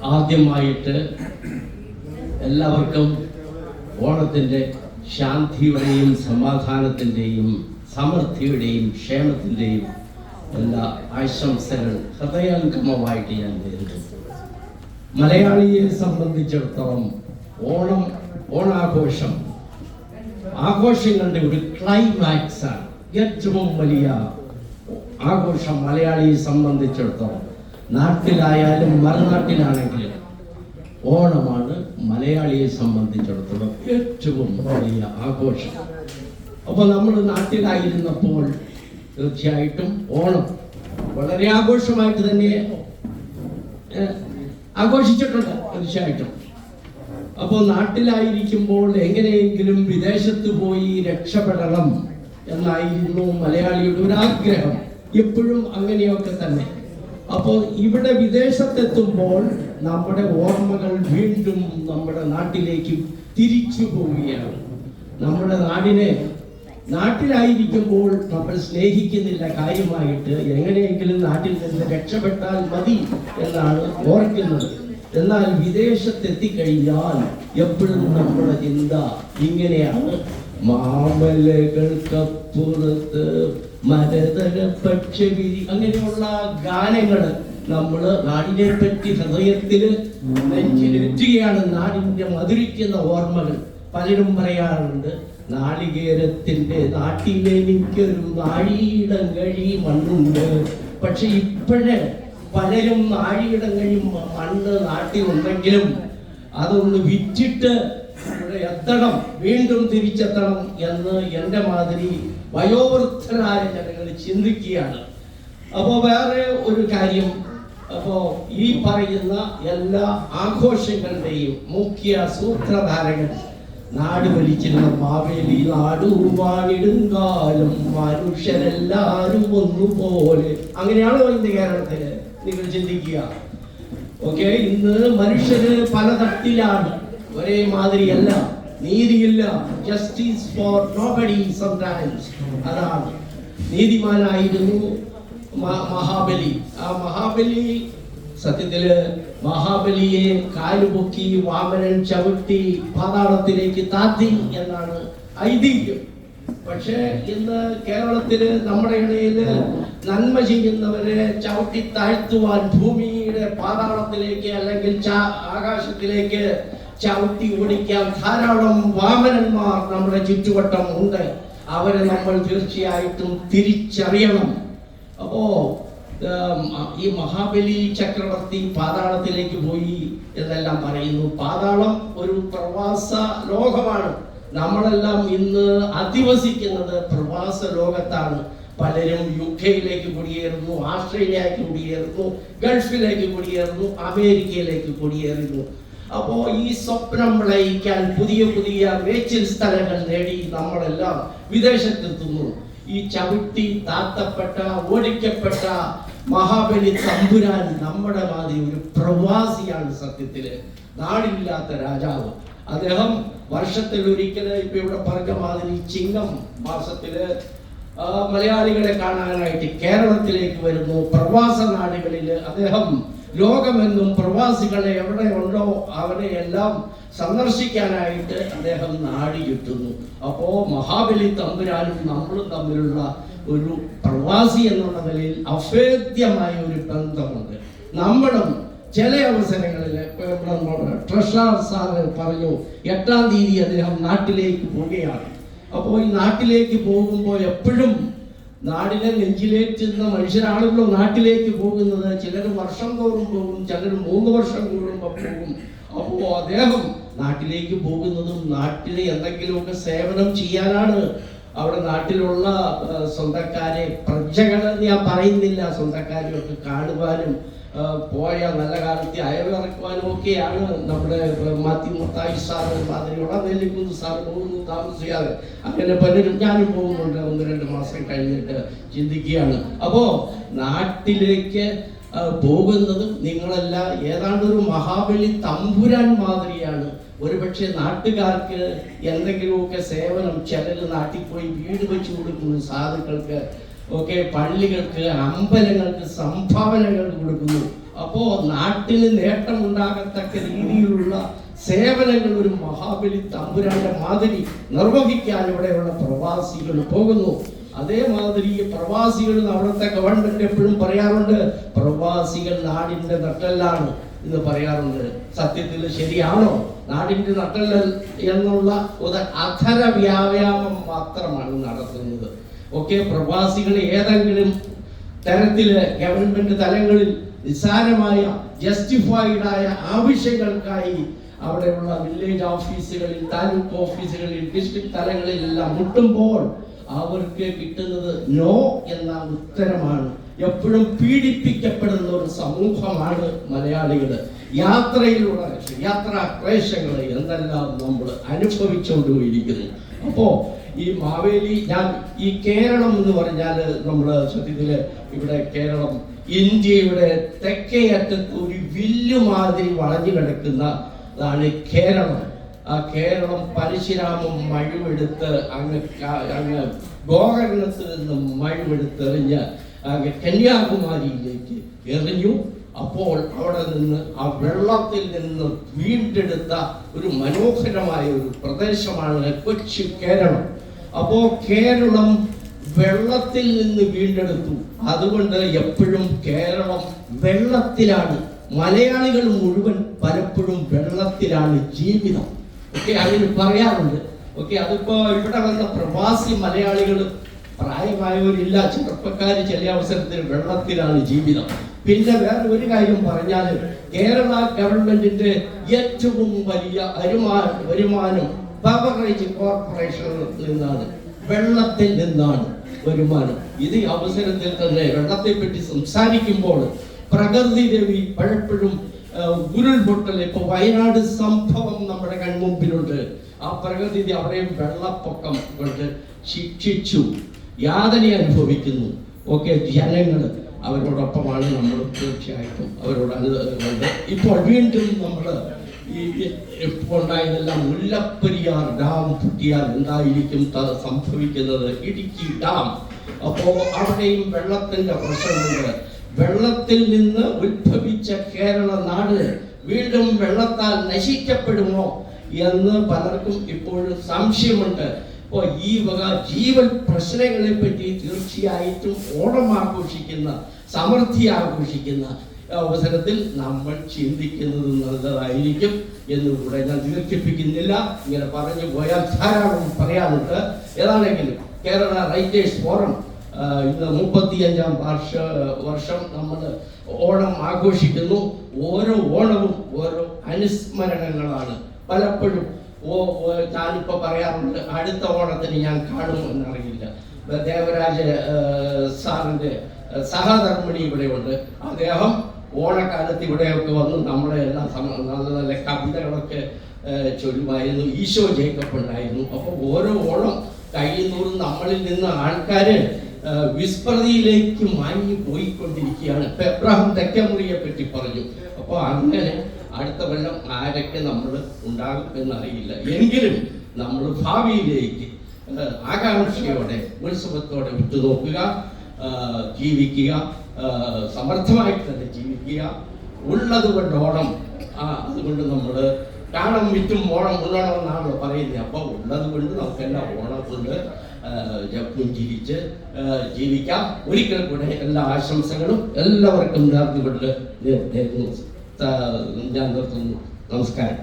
ആദ്യമായിട്ട് എല്ലാവർക്കും ഓണത്തിൻ്റെ ശാന്തിയുടെയും സമാധാനത്തിൻ്റെയും സമൃദ്ധിയുടെയും ക്ഷേമത്തിൻ്റെയും എല്ലാ ആശംസകൾ ഹൃദയംഗമമായിട്ട് ഞാൻ നേരിടുന്നു. മലയാളിയെ സംബന്ധിച്ചിടത്തോളം ഓണാഘോഷം ആഘോഷങ്ങളുടെ ഒരു ക്ലൈമാക്സ് ആണ്. ഏറ്റവും വലിയ ആഘോഷം മലയാളിയെ സംബന്ധിച്ചിടത്തോളം നാട്ടിലായാലും മറുനാട്ടിലാണെങ്കിലും ഓണമാണ് മലയാളിയെ സംബന്ധിച്ചിടത്തോളം ഏറ്റവും വലിയ ആഘോഷം. അപ്പോൾ നമ്മൾ നാട്ടിലായിരുന്നപ്പോൾ തീർച്ചയായിട്ടും ഓണം വളരെ ആഘോഷമായിട്ട് തന്നെ ആഘോഷിച്ചിട്ടുണ്ട് തീർച്ചയായിട്ടും. അപ്പോൾ നാട്ടിലായിരിക്കുമ്പോൾ എങ്ങനെയെങ്കിലും വിദേശത്ത് പോയി രക്ഷപ്പെടണം എന്നായിരുന്നു മലയാളിയുടെ ഒരു ആഗ്രഹം. എപ്പോഴും അങ്ങനെയൊക്കെ തന്നെ. അപ്പോൾ ഇവിടെ വിദേശത്തെത്തുമ്പോൾ നമ്മുടെ ഓർമ്മകൾ വീണ്ടും നമ്മുടെ നാട്ടിലേക്ക് തിരിച്ചു പോവുകയാണ്. നമ്മുടെ നാട്ടിലായിരിക്കുമ്പോൾ നമ്മൾ സ്നേഹിക്കുന്നില്ല കാര്യമായിട്ട്, എങ്ങനെയെങ്കിലും നാട്ടിൽ നിന്ന് രക്ഷപ്പെട്ടാൽ മതി എന്നാണ് ഓർക്കുന്നത്. എന്നാൽ വിദേശത്തെത്തിക്കഴിഞ്ഞാൽ എപ്പോഴും നമ്മുടെ ചിന്ത ഇങ്ങനെയാണ്: മാമലകൾക്കപ്പുറത്ത് മരതക പക്ഷിവിരി, അങ്ങനെയുള്ള ഗാനങ്ങൾ നമ്മൾ നാടിനെ പറ്റി ഹൃദയത്തിൽ നെഞ്ചിലെത്തുകയാണ്. നാടിൻ്റെ മധുരിക്കുന്ന ഓർമ്മകൾ. പലരും പറയാറുണ്ട്, നാളികേരത്തിൻ്റെ നാട്ടിലെനിക്കൊരു നാഴിയിടം കഴി മണ്ണുണ്ട്. പക്ഷെ ഇപ്പോഴേ പലരും നാഴിയിടം കഴിയും മണ്ണ് നാട്ടിലുണ്ടെങ്കിലും അതൊന്ന് വിറ്റിട്ട് ഇവിടെ എത്തണം, വീണ്ടും തിരിച്ചെത്തണം എന്ന് എൻ്റെ മാതിരി വയോവൃദ്ധരായ ജനങ്ങൾ ചിന്തിക്കുകയാണ്. അപ്പോൾ വേറെ ഒരു കാര്യം, അപ്പോൾ ഈ പറയുന്ന എല്ലാ ആഘോഷങ്ങളുടെയും മുഖ്യ സൂത്രധാരകൻ നാട് ഭരിച്ചിരുന്ന മാവേലി നാടുവാണിടുങ്കാലം മനുഷ്യരെല്ലാരും ഒന്നുപോലെ, അങ്ങനെയാണോ ഇന്ന് കേരളത്തില്? നിങ്ങൾ ചിന്തിക്കുക. ഓക്കെ, ഇന്ന് മനുഷ്യര് പല തട്ടിലാണ്, ഒരേ മാതിരിയല്ല, നീതിയില്ല. Justice for nobody sometimes. അതാണ് നീതിമാനായിരുന്നു മഹാബലി. ആ മഹാബലി സത്യത്തില് മഹാബലിയെ കാലുപൊക്കി വാമനൻ ചവിട്ടി പാതാളത്തിലേക്ക് താത്തി എന്നാണ് ഐതിഹ്യം. പക്ഷേ ഇന്ന് കേരളത്തില് നമ്മുടെ ഇടയില് നന്മ ചെയ്യുന്നവരെ ചവിട്ടി താഴ്ത്തുവാൻ ഭൂമിയുടെ പാതാളത്തിലേക്ക് അല്ലെങ്കിൽ ആകാശത്തിലേക്ക് ചവിട്ടി ഓടിക്കാൻ ധാരാളം വാമനന്മാർ നമ്മുടെ ചുറ്റുവട്ടം ഉണ്ട്. അവരെ നമ്മൾ തീർച്ചയായിട്ടും തിരിച്ചറിയണം. അപ്പോ ഈ മഹാബലി ചക്രവർത്തി പാതാളത്തിലേക്ക് പോയി എന്നെല്ലാം പറയുന്നു. പാതാളം ഒരു പ്രവാസ ലോകമാണ്. നമ്മളെല്ലാം ഇന്ന് അധിവസിക്കുന്നത് പ്രവാസ ലോകത്താണ്. പലരും UK-യിലേക്ക് കുടിയേറുന്നു, ആസ്ട്രേലിയയിലേക്ക് കുടിയേറുന്നു, ഗൾഫിലേക്ക് കുടിയേറുന്നു, അമേരിക്കയിലേക്ക് കുടിയേറുന്നു. അപ്പോൾ ഈ സ്വപ്നം ലയിക്കാൻ പുതിയ പുതിയ മേച്ചിൽ സ്ഥലങ്ങൾ നേടി നമ്മളെല്ലാം വിദേശത്തെത്തുന്നു. ഈ ചവിട്ടി താത്തപ്പെട്ട ഓടിക്കപ്പെട്ട മഹാബലി തമ്പുരാൻ നമ്മുടെ മാതിരി ഒരു പ്രവാസിയാണ്. സത്യത്തില് നാടില്ലാത്ത രാജാവ്. അദ്ദേഹം വർഷത്തിൽ ഒരിക്കല് ഇപ്പൊ ഇവിടെ പറഞ്ഞ മാതിരി ചിങ്ങം മാസത്തില് മലയാളികളെ കാണാനായിട്ട് കേരളത്തിലേക്ക് വരുന്നു. പ്രവാസ നാടുകളിൽ അദ്ദേഹം ലോകമെന്നും പ്രവാസികളെ എവിടെ ഉണ്ടോ അവരെ എല്ലാം സന്ദർശിക്കാനായിട്ട് അദ്ദേഹം നാടി ചുറ്റുന്നു. അപ്പോ മഹാബലി തമ്പുരാനും നമ്മളും തമ്മിലുള്ള ഒരു പ്രവാസി എന്നുള്ള നിലയിൽ അഭേദ്യമായ ഒരു ബന്ധമുണ്ട്. നമ്മളും ചില അവസരങ്ങളിൽ ട്രഷറർ സാറ് പറഞ്ഞു 8-ാം തീയതി അദ്ദേഹം നാട്ടിലേക്ക് പോവുകയാണ്. അപ്പോൾ ഈ നാട്ടിലേക്ക് പോകുമ്പോൾ എപ്പോഴും നാടിനെ നെഞ്ചിലേറ്റുന്ന മനുഷ്യരാണല്ലോ നാട്ടിലേക്ക് പോകുന്നത്. ചിലർ വർഷം തോറും പോകും, ചിലർ 3 വർഷം കൂടുമ്പോൾ പോകും. അപ്പോൾ അദ്ദേഹം നാട്ടിലേക്ക് പോകുന്നതും നാട്ടിൽ എന്തെങ്കിലുമൊക്കെ സേവനം ചെയ്യാനാണ്. അവിടെ നാട്ടിലുള്ള സ്വന്തക്കാരെ, പ്രജകളെ ഞാൻ പറയുന്നില്ല, സ്വന്തക്കാരെയൊക്കെ കാണുവാനും പോയ നല്ല കാലത്ത് അയവിറക്കുവാനും ഒക്കെയാണ് നമ്മുടെ മാത്യു മുത്തായി സാറ് മാതിരിയുള്ള നെല്ലിക്കുന്ന് സാറ് പോകുന്നു താമസിക്കാതെ. അങ്ങനെ പലരും, ഞാനും പോകുന്നുണ്ട് 1-2 മാസം കഴിഞ്ഞിട്ട് ചിന്തിക്കുകയാണ്. അപ്പോ നാട്ടിലേക്ക് പോകുന്നതും നിങ്ങളെല്ലാം ഏതാണ്ട് ഒരു മഹാബലി തമ്പുരാൻ മാതിരിയാണ്. ഒരുപക്ഷെ നാട്ടുകാർക്ക് എന്തെങ്കിലുമൊക്കെ സേവനം, ചിലർ നാട്ടിൽ പോയി വീട് വെച്ച് കൊടുക്കുന്നു, സാധുക്കൾക്ക് ഒക്കെ പള്ളികൾക്ക്, അമ്പലങ്ങൾക്ക് സംഭാവനകൾ കൊടുക്കുന്നു. അപ്പോ നാട്ടിന് നേട്ടമുണ്ടാകത്തക്ക രീതിയിലുള്ള സേവനങ്ങൾ ഒരു മഹാബലി തമ്പുരാന്റെ മാതിരി നിർവഹിക്കാൻ ഇവിടെയുള്ള പ്രവാസികൾ പോകുന്നു. അതേമാതിരി പ്രവാസികൾ അവിടുത്തെ ഗവൺമെന്റ് എപ്പോഴും പറയാറുണ്ട്, പ്രവാസികൾ നാടിന്റെ നട്ടെല്ലാണ് എന്ന് പറയാറുണ്ട്. സത്യത്തിൽ ശരിയാണോ? നാടിന്റെ നട്ടെല്ല് എന്നുള്ള ഒരു അധര വ്യായാമം മാത്രമാണ് നടത്തുന്നത്. പ്രവാസികൾ ഏതെങ്കിലും തരത്തില് ഗവൺമെന്റ് തലങ്ങളിൽ നിസ്സാരമായ ജസ്റ്റിഫൈഡായ ആവശ്യങ്ങൾക്കായി അവിടെയുള്ള വില്ലേജ് ഓഫീസുകളിൽ, താലൂക്ക് ഓഫീസുകളിൽ, ഡിസ്ട്രിക്ട് തലങ്ങളിലെല്ലാം മുട്ടുമ്പോൾ അവർക്ക് കിട്ടുന്നത് നോ എന്ന ഉത്തരമാണ്. എപ്പോഴും പീഡിപ്പിക്കപ്പെടുന്ന ഒരു സമൂഹമാണ് മലയാളികൾ. യാത്രയിലുള്ള യാത്രാ ക്ലേശങ്ങൾ എന്തെല്ലാം നമ്മൾ അനുഭവിച്ചുകൊണ്ടുപോയിരിക്കുന്നു. അപ്പോ ഈ മാവേലി, ഞാൻ ഈ കേരളം എന്ന് പറഞ്ഞാൽ നമ്മൾ സത്യത്തില് ഇവിടെ കേരളം ഇന്ത്യയുടെ തെക്കേ അറ്റത്ത് ഒരു വില്ലുമാതിരി വളഞ്ഞു കിടക്കുന്നതാണ് കേരളം. ആ കേരളം പരശുരാമം മഴുവെടുത്ത് അങ്ങ് ഗോകർണത്തിൽ നിന്ന് മഴുവെടുത്തെറിഞ്ഞ് അങ്ങ് കന്യാകുമാരിയിലേക്ക് എറിഞ്ഞു. അപ്പോൾ അവിടെ നിന്ന് ആ വെള്ളത്തിൽ നിന്ന് വീണ്ടെടുത്ത ഒരു മനോഹരമായ ഒരു പ്രദേശമാണ് കൊച്ചു കേരളം. അപ്പോ കേരളം വെള്ളത്തിൽ നിന്ന് വീണ്ടെടുത്തു. അതുകൊണ്ട് എപ്പോഴും കേരളം വെള്ളത്തിലാണ്. മലയാളികൾ മുഴുവൻ പലപ്പോഴും വെള്ളത്തിലാണ് ജീവിതം. അങ്ങനെ പറയാറുണ്ട്. അതിപ്പോ ഇവിടെ വന്ന പ്രവാസി മലയാളികൾ പ്രായമായവരില്ല, ചെറുപ്പക്കാർ ചില അവസരത്തിൽ വെള്ളത്തിലാണ് ജീവിതം. പിന്നെ വേറെ ഒരു കാര്യം പറഞ്ഞാൽ, കേരള ഗവൺമെന്റിന്റെ ഏറ്റവും വലിയ വരുമാനം ബവറേജ് കോർപ്പറേഷനിൽ നിന്നാണ്, വെള്ളത്തിൽ നിന്നാണ് വരുമാനം. ഇത് അവസരത്തിൽ തന്നെ വെള്ളത്തെ പറ്റി സംസാരിക്കുമ്പോൾ പ്രകൃതി ദേവി പലപ്പോഴും ഉരുൾപൊട്ടൽ, ഇപ്പൊ വയനാട് സംഭവം നമ്മുടെ കൺമുമ്പിലുണ്ട്. ആ പ്രകൃതി അവിടെയും വെള്ളപ്പൊക്കം കൊണ്ട് ശിക്ഷിച്ചു, യാതന അനുഭവിക്കുന്നു. ജനങ്ങൾ അവരോടൊപ്പമാണ് നമ്മൾ, തീർച്ചയായിട്ടും അവരോട് അനുഭവമുണ്ട്. ഇപ്പോൾ വീണ്ടും നമ്മൾ ഇപ്പോൾ ഉണ്ടായതെല്ലാം മുല്ലപ്പെരിയാർ ഡാം പൊട്ടിയാൽ എന്തായിരിക്കും സംഭവിക്കുന്നത്? ഇടുക്കി ഡാം. അപ്പോ അവിടെയും വെള്ളത്തിന്റെ പ്രശ്നമുണ്ട്. വെള്ളത്തിൽ നിന്ന് ഉത്ഭവിച്ച കേരള നാട് വീണ്ടും വെള്ളത്താൽ നശിക്കപ്പെടുമോ എന്ന് പലർക്കും ഇപ്പോഴും സംശയമുണ്ട്. അപ്പോൾ ഈ വക ജീവൻ പ്രശ്നങ്ങളെ പറ്റി തീർച്ചയായിട്ടും ഓണം ആഘോഷിക്കുന്ന, സമൃദ്ധി ആഘോഷിക്കുന്ന അവസരത്തിൽ നമ്മൾ ചിന്തിക്കുന്നത് നല്ലതായിരിക്കും എന്നുകൂടെ ഞാൻ ദീർഘിപ്പിക്കുന്നില്ല. ഇങ്ങനെ പറഞ്ഞു പോയാൽ ധാരാളം പറയാനുണ്ട്. ഏതാണെങ്കിലും കേരള റൈറ്റേഴ്സ് ഫോറം ഇന്ന് 35-ാം വർഷം നമ്മൾ ഓണം ആഘോഷിക്കുന്നു. ഓരോ ഓണവും ഓരോ അനുസ്മരണങ്ങളാണ്. പലപ്പോഴും ഞാനിപ്പോ പറയാറുണ്ട്, അടുത്ത ഓണത്തിന് ഞാൻ കാണുമെന്നറിയില്ല. ദേവരാജ സാറിന്റെ സഹധർമ്മിണി ഇവിടെയുണ്ട്. അദ്ദേഹം ഓണക്കാലത്ത് ഇവിടെയൊക്കെ വന്ന് നമ്മളെ എല്ലാം നല്ല നല്ല കവിതകളൊക്കെ ചൊല്ലുമായിരുന്നു. ഈശോ ജേക്കബ് ഉണ്ടായിരുന്നു. അപ്പൊ ഓരോ ഓണം കഴിയുന്നോറും നമ്മളിൽ നിന്ന് ആൾക്കാര് വിസ്മൃതിയിലേക്ക് മാഞ്ഞു പോയിക്കൊണ്ടിരിക്കുകയാണ്. ഇപ്പൊ എബ്രഹാം തെക്കമുറിയെ പറ്റി പറഞ്ഞു. അപ്പൊ അങ്ങനെ അടുത്ത കൊല്ലം ആരൊക്കെ നമ്മൾ ഉണ്ടാകും എന്നറിയില്ല. എങ്കിലും നമ്മൾ ഭാവിയിലേക്ക് ആകാംക്ഷയോടെ, ഉത്സവത്തോടെ വിട്ടുനോക്കുക, ജീവിക്കുക, സമർത്ഥമായിട്ട് തന്നെ ജീവിക്കുക. ഉള്ളത് കൊണ്ട് ഓണം. അതുകൊണ്ട് നമ്മൾ കാണം വിറ്റും ഓണം ഉള്ളണം എന്നാണല്ലോ പറയുന്നത്. അപ്പൊ ഉള്ളത് കൊണ്ട് നമുക്കെല്ലാം ഓണം കൊണ്ട് പുഞ്ചിരിച്ച് ജീവിക്കാം. ഒരിക്കൽ കൂടെ എല്ലാ ആശംസകളും എല്ലാവർക്കും നേർന്നുകൊണ്ട് ഞാൻ നിർത്തുന്നു. നമസ്കാരം.